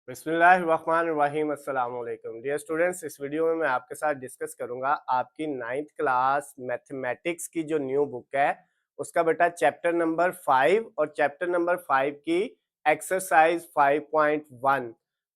बिस्मिल्लाहिर्रहमानिर्रहीम। अस्सलाम वालेकुम डियर स्टूडेंट्स, इस वीडियो में मैं आपके साथ डिस्कस करूंगा आपकी 9th क्लास मैथमेटिक्स की जो न्यू बुक है उसका बेटा चैप्टर नंबर 5 और चैप्टर नंबर 5 की एक्सरसाइज 5.1।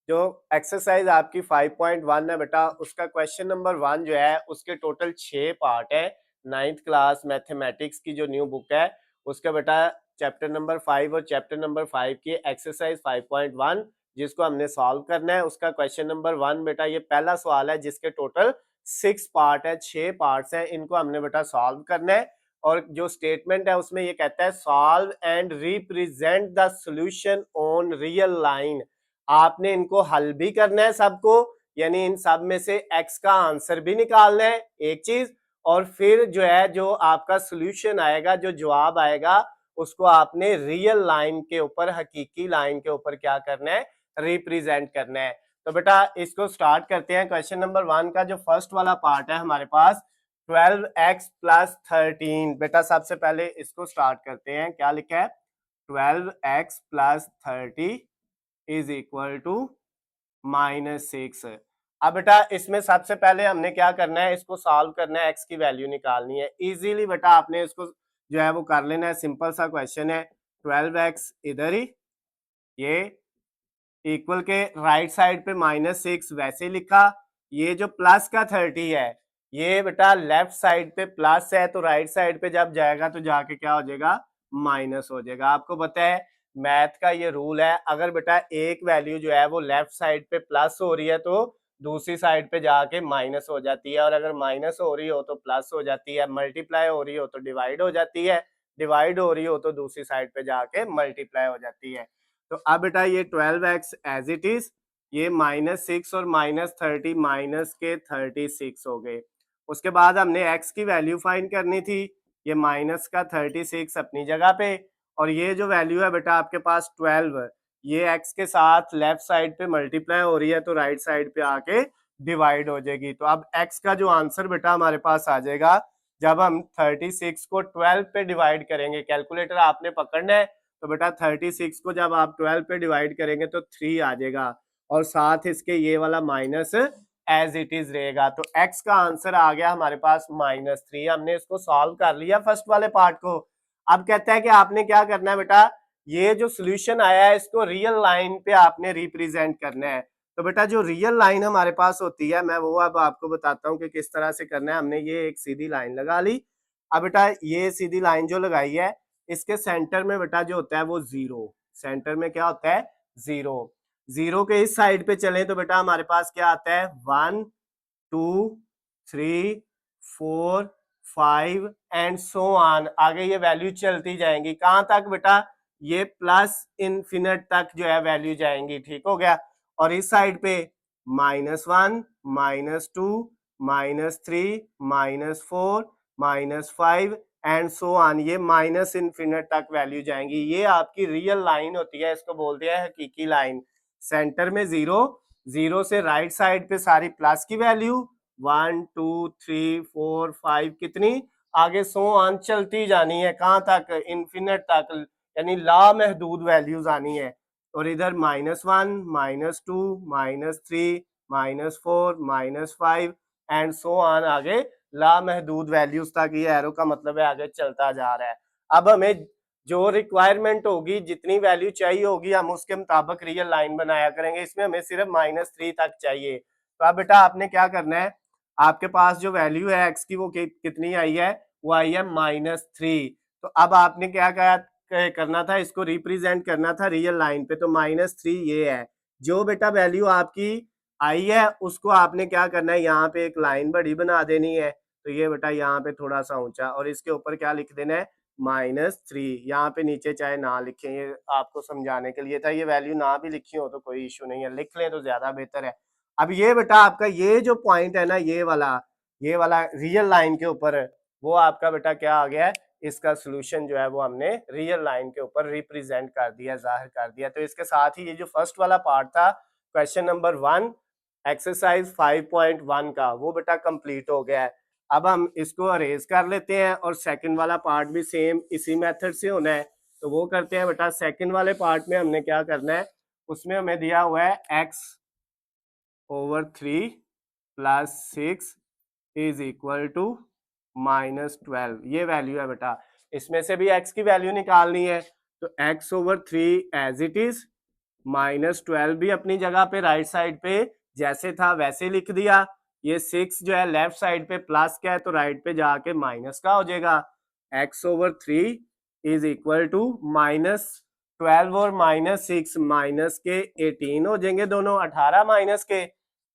जो एक्सरसाइज आपकी 5.1 है बेटा, उसका क्वेश्चन नंबर 1 जो है उसके टोटल 6 पार्ट है। 9th क्लास मैथमेटिक्स की जो न्यू बुक है उसका बेटा चैप्टर नंबर 5 और चैप्टर नंबर 5 की एक्सरसाइज 5.1 जिसको हमने सॉल्व करना है। उसका क्वेश्चन नंबर 1 बेटा ये पहला सवाल है जिसके टोटल 6 पार्ट है, 6 पार्ट्स हैं, इनको हमने बेटा सॉल्व करना है। और जो स्टेटमेंट है उसमें ये कहता है solve and represent the solution on real line. आपने इनको हल भी करना है सबको, यानी इन सब में से एक्स का आंसर भी निकालना है एक चीज, और फिर जो है जो आपका सॉल्यूशन आएगा, जो जवाब आएगा, उसको आपने रियल लाइन के ऊपर, हकीकी लाइन के ऊपर क्या करना है, रिप्रेजेंट करना है। तो बेटा इसको स्टार्ट करते हैं। क्वेश्चन नंबर 1 का जो फर्स्ट वाला पार्ट है हमारे पास 12x + 13। बेटा सबसे पहले इसको स्टार्ट करते हैं। क्या लिखा है? 12x + 30 is equal to -6। अब बेटा इसमें सबसे पहले हमने क्या करना है, इसको सॉल्व करना है, x की वैल्यू निकालनी है। इजीली बेटा आपने इसको जो है वो कर लेना है। सिंपल सा क्वेश्चन है। 12x इधर ही, ये इक्वल के राइट साइड पे -6 वैसे लिखा। ये जो प्लस का 30 है ये बेटा लेफ्ट साइड पे प्लस है, तो राइट साइड पे जब जाएगा तो जाके क्या हो जाएगा, माइनस हो जाएगा। आपको पता है मैथ का ये रूल है, अगर बेटा एक वैल्यू जो है वो लेफ्ट साइड पे प्लस हो रही है तो दूसरी साइड पे जाके माइनस हो जाती है, और अगर माइनस हो रही हो तो प्लस हो जाती है, मल्टीप्लाई हो रही हो तो डिवाइड हो जाती है, डिवाइड हो रही हो तो दूसरी साइड पे जाके मल्टीप्लाई हो जाती है। तो अब बेटा ये 12x एज इट इज, ये -6 और -30 माइनस के 36 हो गए। उसके बाद हमने x की वैल्यू फाइंड करनी थी। ये माइनस का 36 अपनी जगह पे, और ये जो वैल्यू है बेटा आपके पास 12, ये x के साथ लेफ्ट साइड पे मल्टीप्लाई हो रही है तो राइट साइड पे आके डिवाइड हो जाएगी। तो अब x का जो आंसर बेटा हमारे पास आ जाएगा जब हम 36 को 12 पे डिवाइड करेंगे। कैलकुलेटर आपने पकड़ना है, तो बेटा 36 को जब आप 12 पे डिवाइड करेंगे तो 3 आ जाएगा, और साथ इसके ये वाला माइनस एज इट इज रहेगा। तो x का आंसर आ गया हमारे पास -3। हमने इसको सॉल्व कर लिया फर्स्ट वाले पार्ट को। अब कहता है कि आपने क्या करना है बेटा, ये जो सोल्यूशन आया है इसको रियल लाइन पे आपने रिप्रेजेंट करना है। तो बेटा जो रियल लाइन हमारे पास होती है, मैं वो अब आपको बताता हूँ कि किस तरह से करना है। हमने ये एक सीधी लाइन लगा ली। अब बेटा ये सीधी लाइन जो लगाई है इसके सेंटर में बेटा जो होता है वो 0, सेंटर में क्या होता है, 0। 0 के इस साइड पे चलें तो बेटा हमारे पास क्या आता है, 1 2 3 4 5 एंड सो ऑन। आगे ये वैल्यू चलती जाएंगी, कहां तक बेटा, ये प्लस इन्फिनिट तक जो है वैल्यू जाएंगी। ठीक हो गया। और इस साइड पे -1 -2 -3 -4 -5 एंड सो ऑन, ये माइनस इन्फिनिट तक वैल्यू जाएंगी। ये आपकी रियल लाइन होती है, इसको बोलते हैं हकीकी लाइन। सेंटर में 0, 0 से राइट साइड पे सारी प्लस की वैल्यू 1 2 3 4 5 कितनी, आगे सो ऑन चलती जानी है, कहां तक, इन्फिनिट तक, यानी लामहदूद वैल्यूज आनी है। और इधर -1 -2 -3 -4 -5 एंड सो ऑन, आगे लामहदूद वैल्यूज तक ये एरो का मतलब है आगे चलता जा रहा है। अब हमें जो रिक्वायरमेंट होगी, जितनी वैल्यू चाहिए होगी, हम उसके मुताबिक रियल लाइन बनाया करेंगे। इसमें हमें सिर्फ -3 तक चाहिए। तो अब बेटा आपने क्या करना है, आपके पास जो वैल्यू है एक्स की वो कितनी आई है, वो आई है -3। तो अब आपने क्या करना था, इसको रिप्रेजेंट करना था रियल लाइन पे। तो -3 ये है, जो बेटा वैल्यू आपकी आई है उसको आपने क्या करना है, यहाँ पे एक लाइन बड़ी बना देनी है। तो ये बेटा यहाँ पे थोड़ा सा ऊंचा, और इसके ऊपर क्या लिख देना है, -3। यहाँ पे नीचे चाहे ना लिखें, ये आपको समझाने के लिए था। ये वैल्यू ना भी लिखी हो तो कोई इशू नहीं है, लिख लें तो ज्यादा बेहतर है। अब ये बेटा आपका ये जो पॉइंट है ना, ये वाला रियल लाइन के ऊपर, वो आपका बेटा क्या आ गया है, इसका सोल्यूशन जो है वो हमने रियल लाइन के ऊपर रिप्रेजेंट कर दिया, जाहिर कर दिया। तो इसके साथ ही ये जो फर्स्ट वाला पार्ट था क्वेश्चन नंबर 1 एक्सरसाइज 5.1 का, वो बेटा कंप्लीट हो गया है। अब हम इसको अरेज कर लेते हैं, और सेकंड वाला पार्ट भी सेम इसी मेथड से होना है। तो वो करते हैं बेटा, सेकंड वाले पार्ट में हमने क्या करना है, उसमें हमें दिया हुआ है x/3 + 6 इज इक्वल टू -12। ये वैल्यू है बेटा, इसमें से भी x की वैल्यू निकालनी है, तो x/3 एज इट इज, -12 भी अपनी जगह पे राइट साइड पे जैसे था वैसे लिख दिया। ये 6 जो है लेफ्ट साइड पे प्लस का है तो राइट पे जाके माइनस का हो जाएगा। x/3 इज इक्वल टू -12 और -6 माइनस के 18 हो जाएंगे दोनों, 18 माइनस के।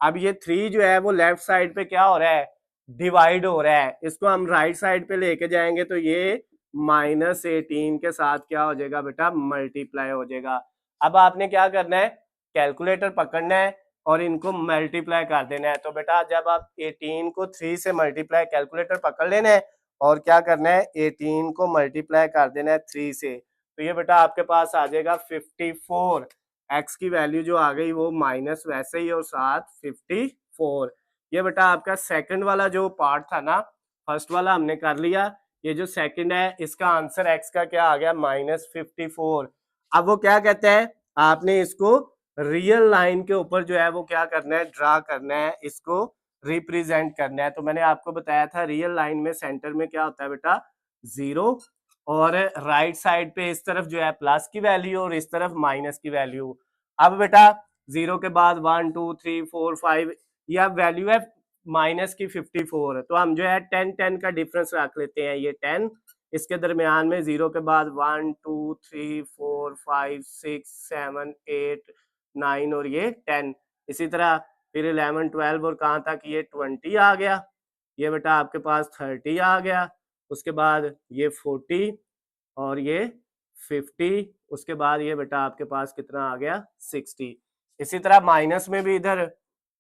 अब ये 3 जो है वो लेफ्ट साइड पे क्या हो रहा है, डिवाइड हो रहा है, इसको हम राइट साइड पे लेके जाएंगे तो ये -18 के साथ क्या हो जाएगा बेटा, मल्टीप्लाई हो जाएगा। अब आपने क्या करना है, कैलकुलेटर पकड़ना है और इनको मल्टीप्लाई कर देना है। तो बेटा जब आप 18 को 3 से मल्टीप्लाई, कैलकुलेटर पकड़ लेना है और क्या करना है, 18 को मल्टीप्लाई कर देना है 3 से, तो ये बेटा आपके पास आ जाएगा 54। एक्स की वैल्यू जो आ गई वो माइनस वैसे ही और साथ 54। ये बेटा आपका सेकंड वाला जो पार्ट था ना, फर्स्ट वाला हमने कर लिया, ये जो सेकंड है इसका आंसर एक्स का क्या आ गया, -54। अब वो क्या कहते हैं, आपने इसको रियल लाइन के ऊपर जो है वो क्या करना है, ड्रा करना है, इसको रिप्रेजेंट करना है। तो मैंने आपको बताया था रियल लाइन में सेंटर में क्या होता है बेटा, 0, और राइट साइड पे इस तरफ जो है प्लस की वैल्यू और इस तरफ माइनस की वैल्यू। अब बेटा 0 के बाद 1 2 3 4 5, यह वैल्यू है माइनस की 54, तो हम जो है 10 का डिफरेंस रख लेते हैं, ये 10 इसके दरमियान में 0 के बाद 1 2 3 4 5 6 7 8 9 और ये 10, इसी तरह फिर 11 12 और कहाँ तक, ये 20 आ गया, ये बेटा आपके पास 30 आ गया, उसके बाद ये 40 और ये 50, उसके बाद ये बेटा आपके पास कितना आ गया, 60। इसी तरह माइनस में भी इधर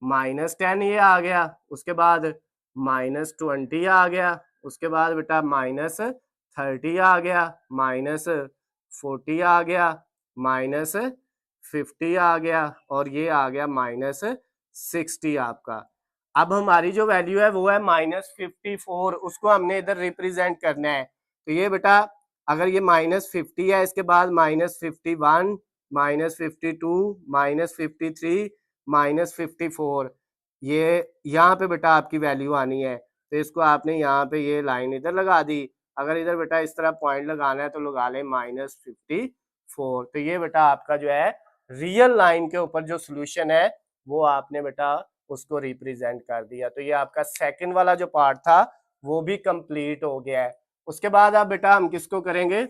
-10 ये आ गया, उसके बाद -20 आ गया, उसके बाद बेटा -30 आ गया, -40 आ गया, -50 आ गया और ये आ गया -60 आपका। अब हमारी जो वैल्यू है वो है -54, उसको हमने इधर रिप्रेजेंट करना है। तो ये बेटा अगर ये -50 है, इसके बाद -51 -52 -53 -54, ये यहाँ पे बेटा आपकी वैल्यू आनी है, तो इसको आपने यहाँ पे ये लाइन इधर लगा दी। अगर इधर बेटा इस तरह पॉइंट लगाना है तो लगा ले -54। तो ये बेटा आपका जो है रियल लाइन के ऊपर जो सोल्यूशन है वो आपने बेटा उसको रिप्रेजेंट कर दिया। तो ये आपका सेकंड वाला जो पार्ट था वो भी कंप्लीट हो गया है। उसके बाद अब बेटा हम किसको करेंगे,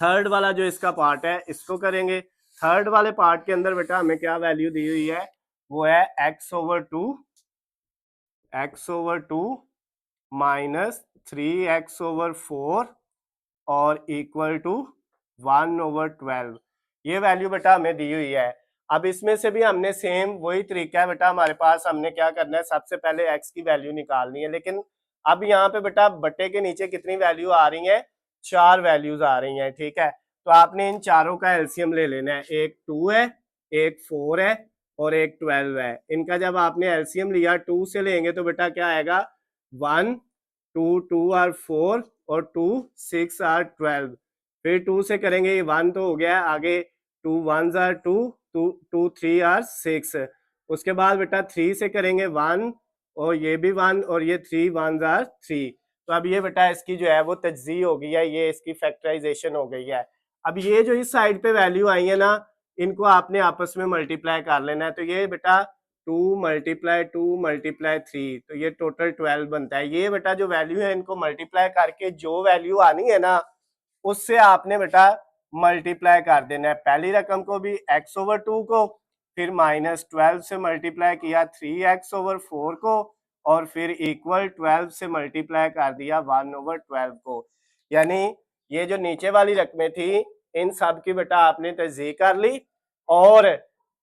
थर्ड वाला जो इसका पार्ट है इसको करेंगे। थर्ड वाले पार्ट के अंदर बेटा हमें क्या वैल्यू दी हुई है, वो है x/2 -3x/4 और इक्वल टू 1/12। ये वैल्यू बेटा हमें दी हुई है। अब इसमें से भी हमने सेम वही तरीका है बेटा हमारे पास, हमने क्या करना है, सबसे पहले x की वैल्यू निकालनी है, लेकिन अब यहाँ पे बेटा बट्टे के नीचे कितनी वैल्यू आ रही है, 4 वैल्यूज आ रही हैं, ठीक है। तो आपने इन चारों का एलसीएम ले लेना है, एक 2 है, एक 4 है और एक 12 है। इनका जब आपने एलसीएम लिया 2 से लेंगे तो बेटा क्या आएगा, 1 2 2 आर 4 और 2 6 आर 12, फिर 2 से करेंगे, ये 1 तो हो गया, आगे 2 1s आर 2 2 2 3 आर 6, उसके बाद बेटा 3 से करेंगे 1 और ये भी 1 और ये 3 1s आर 3। तो अब ये बेटा इसकी जो है वो तज्जी हो गई है, ये इसकी फैक्टराइजेशन हो गई है। अब ये जो इस साइड पे वैल्यू आई है ना, इनको आपने आपस में मल्टीप्लाई कर लेना है। तो ये बेटा 2 × 3, तो ये टोटल 12 बनता है। ये बेटा जो वैल्यू है इनको मल्टीप्लाई करके जो वैल्यू आनी है ना, उससे आपने बेटा मल्टीप्लाई कर देना है। पहली रकम को भी x/2 को, फिर -12 से मल्टीप्लाई किया 3x/4 को, और फिर इक्वल 12 से मल्टीप्लाई कर दिया 1/12 को। यानी ये जो नीचे वाली रकमें थी इन सब की बेटा आपने तज्जीह कर ली, और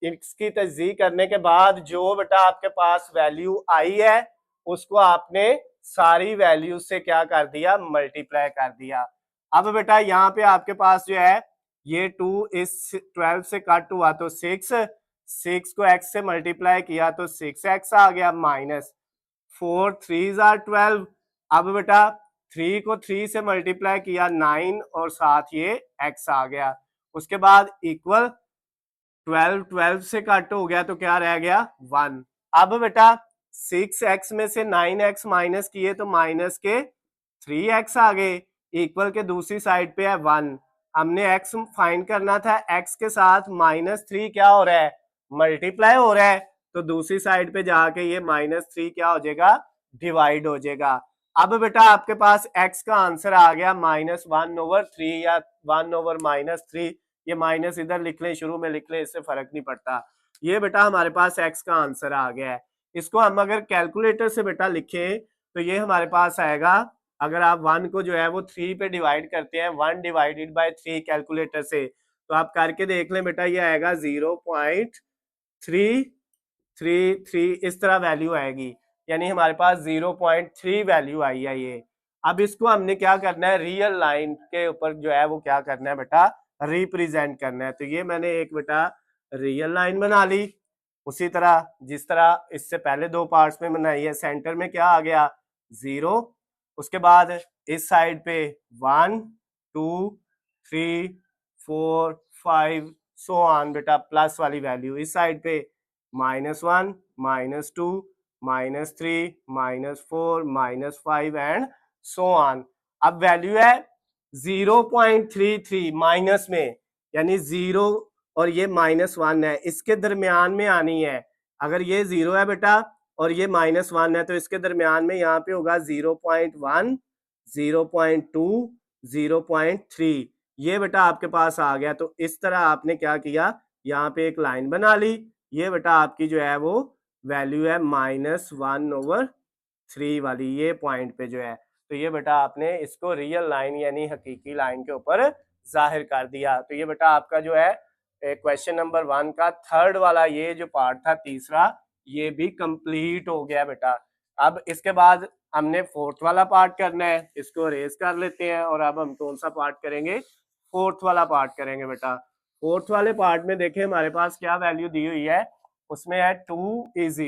इसकी तज्जीह करने के बाद जो बेटा आपके पास वैल्यू आई है उसको आपने सारी वैल्यू से क्या कर दिया, मल्टीप्लाई कर दिया। अब बेटा यहाँ पे आपके पास जो है ये 2 इस 12 से कट हुआ तो 6 को x से मल्टीप्लाई किया तो 6x आ गया, -4 3s आर 12। अब बेटा 3 को 3 से मल्टीप्लाई किया 9 और साथ ये x आ गया, उसके बाद इक्वल 12 से कट हो गया तो क्या रह गया 1। अब बेटा 6x में से 9x माइनस किए तो माइनस के 3x आ गए, इक्वल के दूसरी साइड पे है 1। हमने x फाइंड करना था, x के साथ -3 क्या हो रहा है मल्टीप्लाई हो रहा है, तो दूसरी साइड पे जाके ये -3 क्या हो जाएगा डिवाइड हो जाएगा। अब बेटा आपके पास x का आंसर आ गया -1/3 या 1/-3। ये माइनस इधर लिख ले, शुरू में लिख ले, इससे फर्क नहीं पड़ता। ये बेटा हमारे पास x का आंसर आ गया है। इसको हम अगर कैलकुलेटर से बेटा लिखें तो ये हमारे पास आएगा, अगर आप 1 को जो है वो 3 पे डिवाइड करते हैं, 1 डिवाइडेड बाय 3 कैलकुलेटर से, तो आप करके देख लें बेटा, ये आएगा 0.333, इस तरह वैल्यू आएगी, यानी हमारे पास 0.3 वैल्यू आई है ये। अब इसको हमने क्या करना है, रियल लाइन के ऊपर जो है वो क्या करना है बेटा रिप्रेजेंट करना है। तो ये मैंने एक बेटा रियल लाइन बना ली, उसी तरह जिस तरह इससे पहले दो पार्ट्स में बनाई है। सेंटर में क्या आ गया 0, उसके बाद इस साइड पे 1 2 3 4 5 सो ऑन बेटा, प्लस वाली वैल्यू इस साइड पे -1 -2 -3 -4 -5 एंड सो ऑन। अब वैल्यू है 0.33 माइनस में, यानी 0 और ये -1 है, इसके दरमियान में आनी है। अगर ये 0 है बेटा और ये -1 है तो इसके दरमियान में यहाँ पे होगा 0.1 0.2 0.3, ये बेटा आपके पास आ गया। तो इस तरह आपने क्या किया, यहाँ पे एक लाइन बना ली, ये बेटा आपकी जो है वो वैल्यू है -1/3 वाली, ये पॉइंट पे जो है। तो ये बेटा आपने इसको रियल लाइन यानी हकीकी लाइन के ऊपर जाहिर कर दिया। तो ये बेटा आपका जो है क्वेश्चन नंबर 1 का थर्ड वाला ये जो पार्ट था तीसरा, ये भी कंप्लीट हो गया बेटा। अब इसके बाद हमने फोर्थ वाला पार्ट करना है, इसको रेज कर लेते हैं और अब हम कौन सा पार्ट करेंगे, फोर्थ वाला पार्ट करेंगे बेटा। फोर्थ वाले पार्ट में देखें हमारे पास क्या वैल्यू दी हुई है, उसमें है 2 is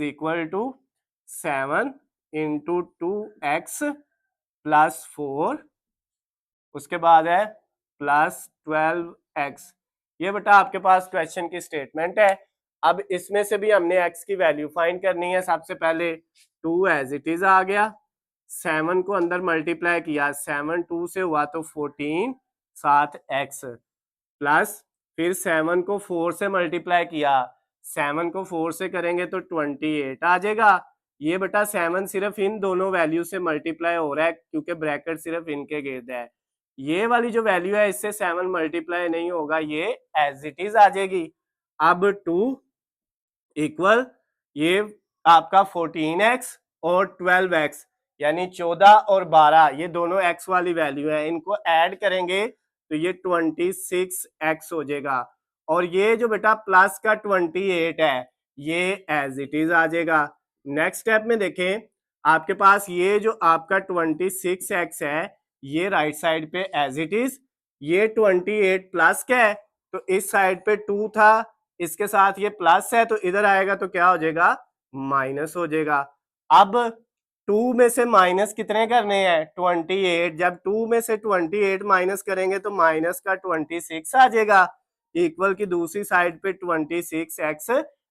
equal to 7 into 2x plus 4, उसके बाद है प्लस 12x। ये बेटा आपके पास क्वेश्चन की स्टेटमेंट है। अब इसमें से भी हमने x की वैल्यू फाइंड करनी है। सबसे पहले 2 एज इट इज आ गया, 7 को अंदर मल्टीप्लाई किया, 7 2 से हुआ तो 14 साथ x, प्लस फिर 7 को 4 से मल्टीप्लाई किया, 7 को 4 से करेंगे तो 28 आ जाएगा। ये बेटा 7 सिर्फ इन दोनों वैल्यू से मल्टीप्लाई हो रहा है क्योंकि ब्रैकेट सिर्फ इनके गिर्द है। ये वाली जो वैल्यू है इससे 7 मल्टीप्लाई नहीं होगा, ये एज इट इज आ जाएगी। अब 2 इक्वल ये आपका 14x और 12x, यानी 14 और 12, ये दोनों x वाली वैल्यू है, इनको ऐड करेंगे तो ये 26x हो जाएगा। और ये जो बेटा प्लस का 28 है ये एज इट इज आ जाएगा। नेक्स्ट स्टेप में देखें, आपके पास ये जो आपका 26x है ये राइट साइड पे एज इट इज, ये 28 प्लस क्या है तो इस साइड पे 2 था, इसके साथ ये प्लस है तो इधर आएगा तो क्या हो जाएगा माइनस हो जाएगा। अब 2 में से माइनस कितने करने हैं 28, जब 2 में से 28 माइनस करेंगे तो माइनस का 26 आ जाएगा, इक्वल की दूसरी साइड पे 26x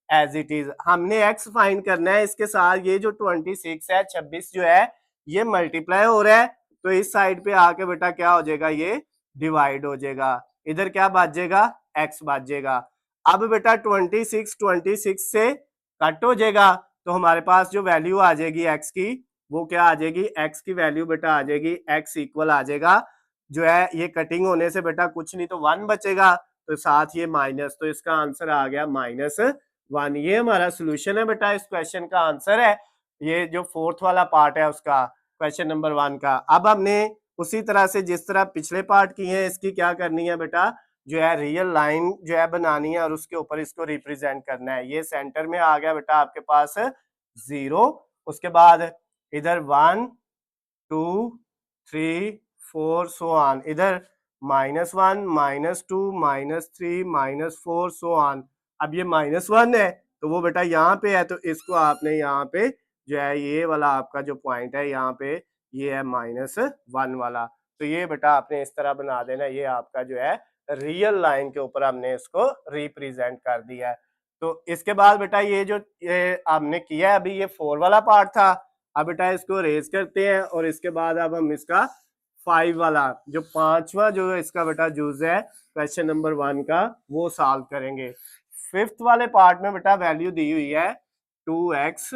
एज इट इज। हमने x फाइंड करना है, इसके साथ ये जो 26 है 26 जो है ये मल्टीप्लाई हो रहा है तो इस साइड पे आके बेटा क्या हो जाएगा ये डिवाइड हो जाएगा, इधर क्या बच जाएगा x बच जाएगा। अब बेटा 26 से कट हो जाएगा तो हमारे पास जो वैल्यू आ जाएगी x की वो क्या आ जाएगी, x की वैल्यू बेटा आ जाएगी x इक्वल आ जाएगा जो है, ये कटिंग होने से बेटा कुछ नहीं तो 1 बचेगा, तो साथ ये माइनस, तो इसका आंसर आ गया -1। ये हमारा सोल्यूशन है बेटा, इस क्वेश्चन का आंसर है ये जो फोर्थ वाला पार्ट है उसका क्वेश्चन नंबर 1 का। अब हमने उसी तरह से जिस तरह पिछले पार्ट किए हैं इसकी क्या करनी है बेटा, जो है रियल लाइन जो है बनानी है और उसके ऊपर इसको रिप्रेजेंट करना है। ये सेंटर में आ गया बेटा आपके पास 0, उसके बाद इधर 1 2 3 4 सो ऑन, इधर -1 -2 -3 -4 सो ऑन। अब ये -1 है तो वो बेटा यहाँ पे है तो इसको आपने यहाँ पे जो है ये वाला आपका जो पॉइंट है यहाँ पे ये है -1 वाला, तो ये बेटा आपने इस तरह बना देना, ये आपका जो है रियल लाइन के ऊपर हमने इसको रिप्रेजेंट कर दिया है। तो इसके बाद बेटा ये जो ये हमने किया है, अभी ये 4 वाला पार्ट था, अब बेटा इसको रेज करते हैं और इसके बाद अब हम इसका 5 वाला जो 5वां जो इसका बेटा जूज है क्वेश्चन नंबर 1 का वो सॉल्व करेंगे। 5th वाले पार्ट में बेटा वैल्यू दी हुई है 2x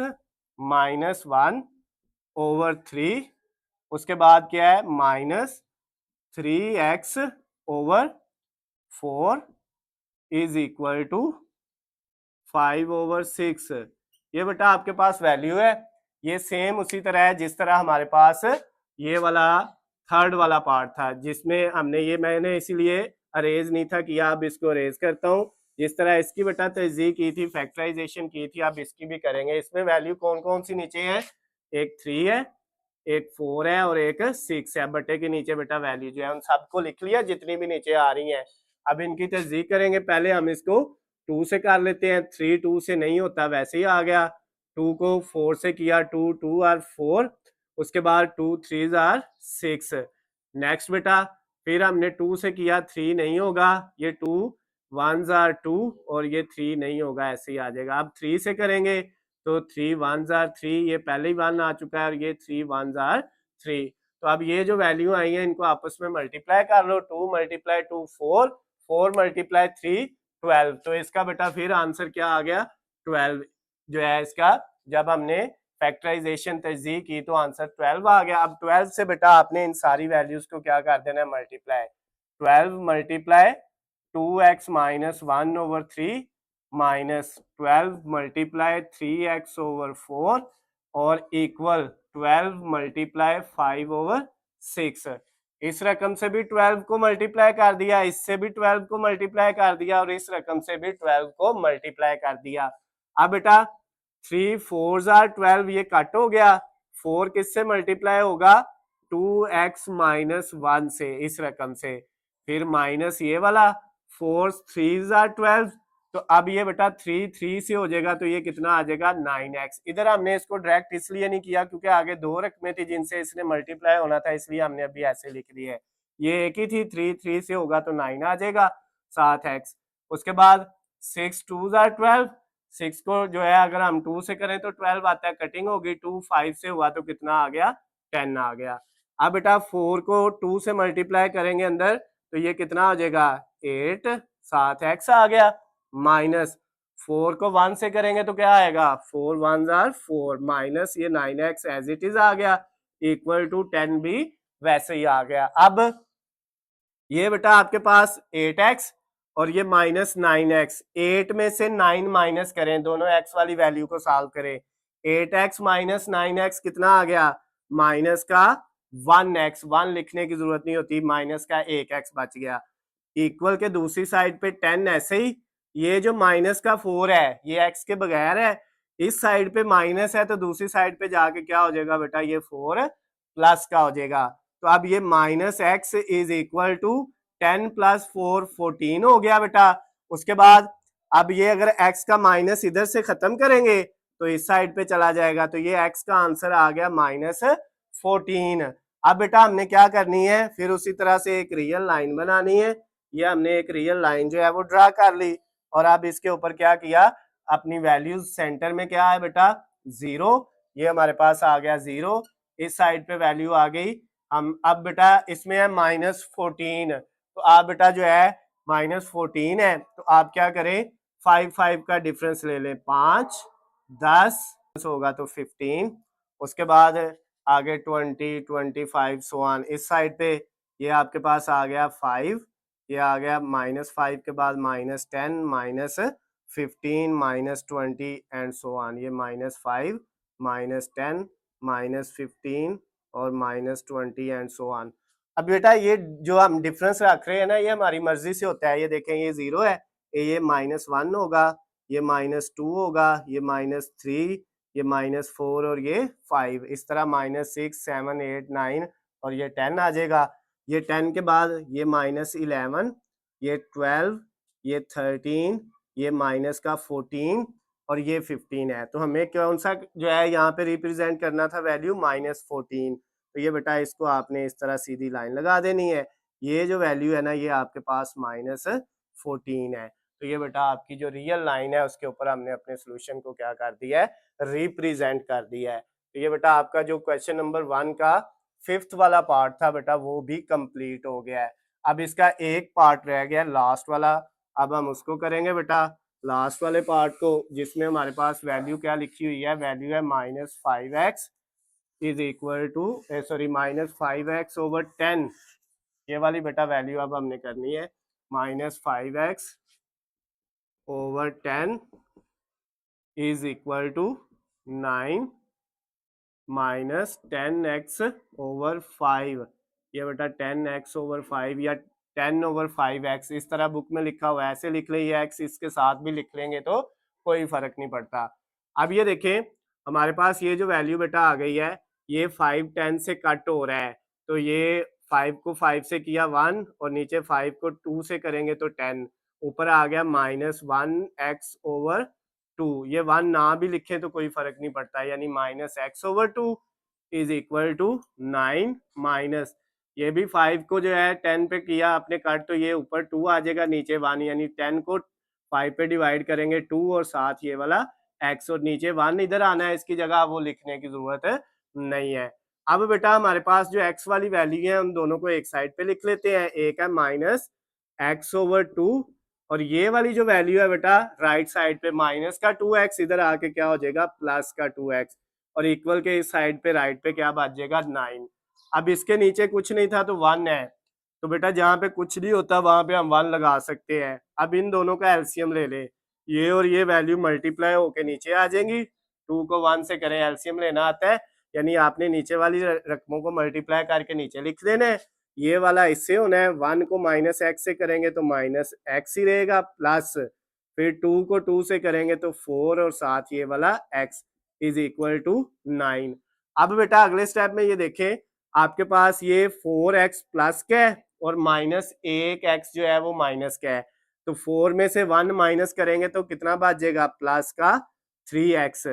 माइनस 1 ओवर 3, उसके बाद क्या है minus 3x over 4 is equal to 5 over 6। ये बेटा आपके पास वैल्यू है, ये सेम उसी तरह है जिस तरह हमारे पास ये वाला 3rd वाला पार्ट था जिसमें हमने ये मैंने इसीलिए अरेज नहीं था किया, अब इसको अरेज करता हूँ। जिस तरह इसकी बेटा तजदीद की थी, फैक्टराइजेशन की थी, अब इसकी भी करेंगे। इसमें वैल्यू कौन कौन सी नीचे है, एक 3 है, एक 4 है और एक 6 है। बटे के नीचे बेटा वैल्यू जो है उन सबको लिख लिया जितनी भी नीचे आ रही हैं। अब इनकी तजदीद करेंगे, पहले हम इसको 2 से कर लेते हैं, 3 2 से नहीं होता वैसे ही आ गया, 2 को 4 से किया 2 2 आर 4, उसके बाद 2 3 आर 6। नेक्स्ट बेटा फिर हमने 2 से किया 3 नहीं होगा, ये 2 1 आर 2 और ये 3 नहीं होगा, ऐसे ही आ जाएगा। अब 3 से करेंगे तो 3 1 आर 3, ये पहले ही 1 आ चुका है और ये 3 1 आर 3। तो अब ये जो वैल्यू आई है इनको आपस में मल्टीप्लाई कर लो, 2 मल्टीप्लाई 2 4, 4 मल्टीप्लाई 3 12। तो इसका बेटा फिर आंसर क्या आ गया 12 जो है इसका, जब हमने फैक्टराइजेशन तजदीद की तो आंसर 12 आ गया। अब 12 से बेटा आपने इन सारी वैल्यूज को क्या कर देना है multiply, 12 multiply 2x minus 1 over 3 minus 12 multiply 3x over 4 और इक्वल 12 मल्टीप्लाई 5 ओवर 6। इस रकम से भी 12 को मल्टीप्लाई कर दिया, इससे भी 12 को मल्टीप्लाई कर दिया और इस रकम से भी 12 को मल्टीप्लाई कर दिया। अब बेटा 3 4 आर 12, ये कट हो गया, 4 किससे मल्टीप्लाई होगा 2x माइनस 1 से, इस रकम से, फिर माइनस ये वाला 4 3 आर 12, तो अब ये बेटा 3 3 से हो जाएगा तो ये कितना आ जाएगा 9x। इधर हमने इसको डायरेक्ट इसलिए नहीं किया क्योंकि आगे 2 रकमें थी जिनसे इसने मल्टीप्लाई होना था, इसलिए हमने अभी ऐसे लिख दी है। ये एक ही थी, 3 3 से होगा तो 9 आ जाएगा 7x। उसके बाद 6 2 आर 12, 6 को जो है अगर हम 2 से करें तो 12 आता है, कटिंग होगी, 2 5 से हुआ तो कितना आ गया 10 आ गया। अब बेटा 4 को 2 से मल्टीप्लाई करेंगे अंदर तो ये कितना हो जाएगा 8 7x आ गया, माइनस 4 को 1 से करेंगे तो क्या आएगा 4 1 आर 4 माइनस ये 9x एज इट इज आ गया, इक्वल टू 10 भी वैसे ही आ गया। अब ये बेटा आपके पास 8x और ये माइनस 9x, 8 में से 9 माइनस करें, दोनों x वाली वैल्यू को सॉल्व करें, 8x माइनस 9x कितना आ गया माइनस का 1x, 1 लिखने की जरूरत नहीं होती, माइनस का 1x बच गया, इक्वल के दूसरी साइड पे 10 ऐसे ही, ये जो माइनस का 4 है ये x के बगैर है, इस साइड पे माइनस है तो दूसरी साइड पे जाके क्या हो जाएगा बेटा ये 4 प्लस का हो जाएगा। तो अब ये minus x is equal to 10 plus 4 14 हो गया बेटा। उसके बाद अब ये अगर x का माइनस इधर से खत्म करेंगे तो इस साइड पे चला जाएगा, तो ये x का आंसर आ गया माइनस 14। अब बेटा हमने क्या करनी है, फिर उसी तरह से एक रियल लाइन बनानी है, ये हमने एक रियल लाइन जो है वो ड्रा कर ली और अब इसके ऊपर क्या किया, अपनी वैल्यूज सेंटर में क्या है बेटा 0, ये हमारे पास आ गया 0, इस साइड पे वैल्यू आ गई। हम अब बेटा इसमें है माइनस 14, तो आप बेटा जो है माइनस 14 है तो आप क्या करें 5 5 का डिफरेंस ले लें, 5 10 होगा तो 15, उसके बाद आगे 20 25 सो ऑन, इस साइड पे ये आपके पास आ गया 5, ये आ गया माइनस 5 के बाद minus 10 minus 15 minus 20 and so on, ये माइनस 5 माइनस 10 माइनस 15 और माइनस 20 एंड सो ऑन। अब बेटा ये जो हम डिफरेंस रख रहे हैं ना ये हमारी मर्जी से होता है, ये देखें ये 0 है, ये माइनस 1 होगा, ये माइनस 2 होगा, ये माइनस 3, ये माइनस 4 और ये 5, इस तरह माइनस 6 7 8 9 और ये 10 आ जाएगा। ये 10 के बाद ये माइनस 11, ये 12, ये 13, ये माइनस का 14 और ये 15 है, तो हमें कौन सा जो है यहाँ पे रिप्रेजेंट करना था वैल्यू माइनस 14, तो ये बेटा इसको आपने इस तरह सीधी लाइन लगा देनी है, ये जो वैल्यू है ना ये आपके पास -14 है। तो ये बेटा आपकी जो रियल लाइन है उसके ऊपर हमने अपने सोल्यूशन को क्या कर दिया है, रिप्रेजेंट कर दिया है। तो ये बेटा आपका जो क्वेश्चन नंबर 1 का 5th वाला पार्ट था बेटा वो भी कंप्लीट हो गया है। अब इसका एक पार्ट रह गया लास्ट वाला, अब हम उसको करेंगे बेटा लास्ट वाले पार्ट को, जिसमें हमारे पास वैल्यू क्या लिखी हुई है, वैल्यू है -5x is equal to -5x/10। ये वाली बेटा वैल्यू अब हमने करनी है, -5x/10 is equal to 9 -10x/5। ये बेटा 10x/5 या 10/5x इस तरह बुक में लिखा हुआ है, ऐसे लिख ले, ये x इसके साथ भी लिख लेंगे तो कोई फर्क नहीं पड़ता। अब ये देखें हमारे पास ये जो वैल्यू बेटा आ गई है ये 5 10 से कट हो रहा है, तो ये 5 को 5 से किया 1 और नीचे 5 को 2 से करेंगे तो 10, ऊपर आ गया -1x/2। ये 1 ना भी लिखे तो कोई फर्क नहीं पड़ता, यानी -x/2 is equal to 9 minus, ये भी 5 को जो है 10 पे किया आपने कट, तो ये ऊपर 2 आ जाएगा नीचे 1, यानी 10 को 5 पे डिवाइड करेंगे 2 और साथ ये वाला x और नीचे 1 इधर आना है, इसकी जगह वो लिखने की जरूरत नहीं है। अब बेटा हमारे पास जो x वाली वैल्यू है उन दोनों को एक साइड पे लिख लेते हैं, एक है -x/2 और ये वाली जो वैल्यू है बेटा राइट साइड पे -2x इधर आके क्या हो जाएगा +2x और इक्वल के इस साइड पे राइट पे क्या बच जाएगा 9। अब इसके नीचे कुछ नहीं था तो 1 है, तो बेटा जहाँ पे कुछ नहीं होता वहां पे हम 1 लगा सकते हैं। अब इन दोनों का एलसीएम ले ले, ये और ये वैल्यू मल्टीप्लाई होके नीचे आ जाएंगी, 2 को 1 से करें, एलसीएम लेना आता है, यानी आपने नीचे वाली रकमों को मल्टीप्लाई करके नीचे लिख देना है। ये वाला इससे होना है, 1 को -x से करेंगे तो -x ही रहेगा, प्लस फिर 2 को 2 से करेंगे तो 4 और साथ ये वाला x इज इक्वल टू 9। अब बेटा अगले स्टेप में ये देखें आपके पास ये 4x प्लस का है और -1x जो है वो माइनस का है, तो 4 में से 1 माइनस करेंगे तो कितना बच जाएगा प्लस का 3x,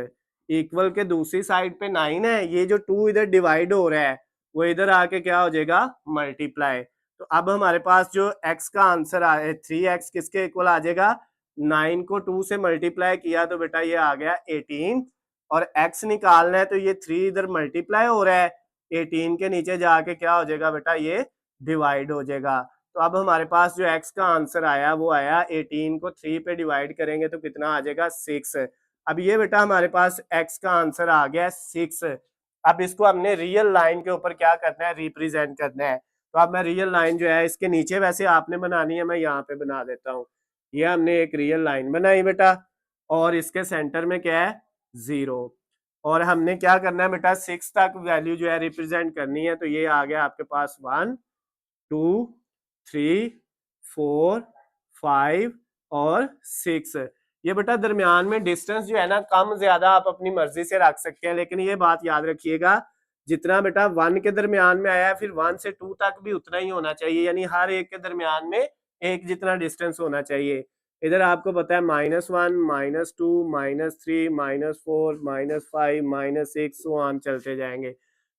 इक्वल के दूसरी साइड पे 9 है, ये जो 2 इधर डिवाइड हो रहा है वो इधर आके क्या हो जाएगा मल्टीप्लाई। तो अब हमारे पास जो x का आंसर है 3x किसके इक्वल आ जाएगा, 9 को 2 से मल्टीप्लाई किया तो बेटा ये आ गया 18 और x निकालना है तो ये 3 इधर मल्टीप्लाई हो रहा है, 18 के नीचे जाके क्या हो जाएगा बेटा ये डिवाइड हो जाएगा। तो अब हमारे पास जो x का आंसर आया वो आया 18 को 3 पे डिवाइड करेंगे तो कितना आ जाएगा 6। अब ये बेटा हमारे पास x का आंसर आ गया 6। अब इसको हमने रियल लाइन के ऊपर क्या करना है, रिप्रेजेंट करना है। तो अब मैं रियल लाइन जो है इसके नीचे वैसे आपने बनानी है, मैं यहाँ पे बना देता हूँ। ये हमने एक रियल लाइन बनाई बेटा और इसके सेंटर में क्या है 0 और हमने क्या करना है बेटा 6 तक वैल्यू जो है रिप्रेजेंट करनी है, तो ये आ गया आपके पास 1 2 3 4 5 और 6। ये बेटा दरमियान में डिस्टेंस जो है ना कम ज्यादा आप अपनी मर्जी से रख सकते हैं, लेकिन ये बात याद रखिएगा जितना बेटा 1 के दरमियान में आया है फिर 1 से 2 तक भी उतना ही होना चाहिए, यानी हर एक के दरमियान में एक जितना डिस्टेंस होना चाहिए। इधर आपको पता है -1 -2 -3 -4 -5 -6 सो ऑन चलते जाएंगे।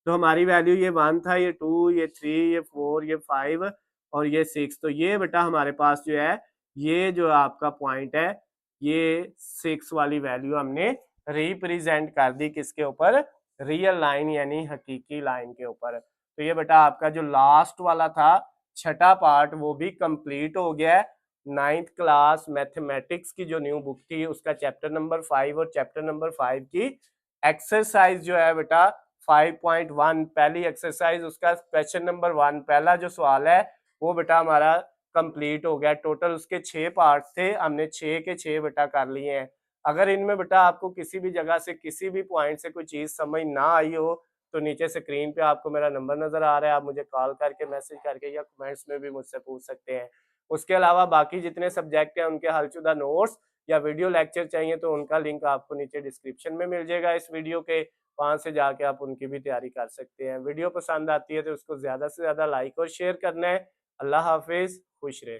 तो हमारी वैल्यू ये 1 था, ये 2 ये 3 ये 4 ये 5 और ये 6, तो ये बेटा हमारे पास जो है ये जो आपका पॉइंट है ये 6 वाली वैल्यू हमने रिप्रेजेंट कर दी किसके ऊपर, रियल लाइन यानी हकीकी लाइन के ऊपर। तो ये बेटा आपका जो लास्ट वाला था छठा पार्ट वो भी कंप्लीट हो गया है। 9th क्लास मैथमेटिक्स की जो न्यू बुक थी उसका चैप्टर नंबर 5 और चैप्टर नंबर 5 की एक्सरसाइज जो है बेटा 5.1 पहली एक्सरसाइज उसका क्वेश्चन नंबर 1 पहला जो सवाल है वो बेटा हमारा कंप्लीट हो गया। टोटल उसके 6 पार्ट थे, हमने 6 के 6 बेटा कर लिए हैं। अगर इनमें बेटा आपको किसी भी जगह से किसी भी पॉइंट से कोई चीज समझ ना आई हो तो नीचे स्क्रीन पे आपको मेरा नंबर नजर आ रहा है, आप मुझे कॉल करके मैसेज करके या कमेंट्स में भी मुझसे पूछ सकते हैं। उसके अलावा बाकी जितने सब्जेक्ट हैं उनके हलचुदा नोट्स या वीडियो लेक्चर चाहिए तो उनका लिंक आपको नीचे डिस्क्रिप्शन में मिल जाएगा इस वीडियो के, वहां से जाके आप उनकी भी तैयारी कर सकते हैं। वीडियो पसंद आती है तो उसको ज्यादा से ज्यादा लाइक और शेयर करना है। अल्लाह हाफिज, खुश रहे।